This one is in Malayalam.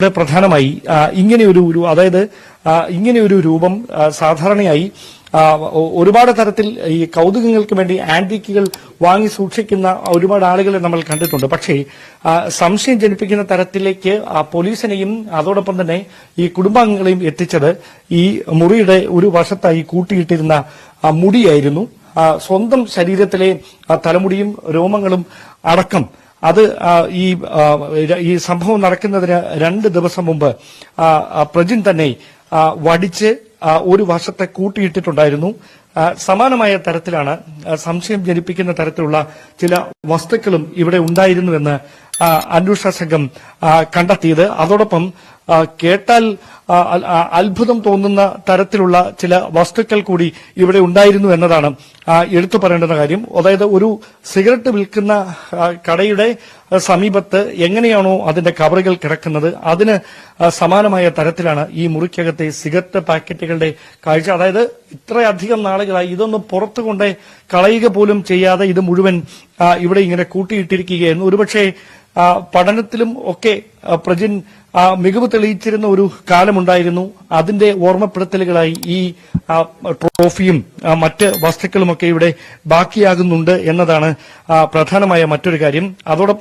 പ്രധാനമായി അതായത് ഇങ്ങനെയൊരു രൂപം സാധാരണയായി ഒരുപാട് തരത്തിൽ ഈ കൗതുകങ്ങൾക്ക് വേണ്ടി ആന്റിക്കുകൾ വാങ്ങി സൂക്ഷിക്കുന്ന ഒരുപാട് ആളുകളെ നമ്മൾ കണ്ടിട്ടുണ്ട്. പക്ഷേ സംശയം ജനിപ്പിക്കുന്ന തരത്തിലേക്ക് പോലീസിനെയും അതോടൊപ്പം തന്നെ ഈ കുടുംബാംഗങ്ങളെയും എത്തിച്ചത് ഈ മുറിയുടെ ഒരു വശത്തായി കൂട്ടിയിട്ടിരുന്ന മുടിയായിരുന്നു. സ്വന്തം ശരീരത്തിലെ തലമുടിയും രോമങ്ങളും അടക്കം അത് ഈ സംഭവം നടക്കുന്നതിന് 2 ദിവസം മുമ്പ് പ്രജിൻ തന്നെ വടിച്ച് ഒരു വശത്തെ കൂട്ടിയിട്ടിട്ടുണ്ടായിരുന്നു. സമാനമായ തരത്തിലാണ് സംശയം ജനിപ്പിക്കുന്ന തരത്തിലുള്ള ചില വസ്തുക്കളും ഇവിടെ ഉണ്ടായിരുന്നുവെന്ന് അന്വേഷണ സംഘം കണ്ടെത്തിയത്. അതോടൊപ്പം കേട്ടാൽ അത്ഭുതം തോന്നുന്ന തരത്തിലുള്ള ചില വസ്തുക്കൾ കൂടി ഇവിടെ ഉണ്ടായിരുന്നു എന്നതാണ് എടുത്തു പറയേണ്ടുന്ന കാര്യം. അതായത് ഒരു സിഗരറ്റ് വിൽക്കുന്ന കടയുടെ സമീപത്ത് എങ്ങനെയാണോ അതിന്റെ കവറുകൾ കിടക്കുന്നത് അതിന് സമാനമായ തരത്തിലാണ് ഈ മുറിക്കകത്തെ സിഗരറ്റ് പാക്കറ്റുകളുടെ കാഴ്ച. അതായത് ഇത്രയധികം നാളുകളായി ഇതൊന്നും പുറത്തു കൊണ്ട് കളയുക പോലും ചെയ്യാതെ ഇത് മുഴുവൻ ഇവിടെ ഇങ്ങനെ കൂട്ടിയിട്ടിരിക്കുകയായിരുന്നു. ഒരുപക്ഷെ പഠനത്തിലും ഒക്കെ പ്രജിൻ മികവ് തെളിയിച്ചിരുന്ന ഒരു കാലമുണ്ടായിരുന്നു. അതിന്റെ ഓർമ്മപ്പെടുത്തലുകളായി ഈ ട്രോഫിയും മറ്റ് വസ്തുക്കളുമൊക്കെ ഇവിടെ ബാക്കിയാകുന്നുണ്ട് എന്നതാണ് പ്രധാനമായ മറ്റൊരു കാര്യം. അതോടൊപ്പം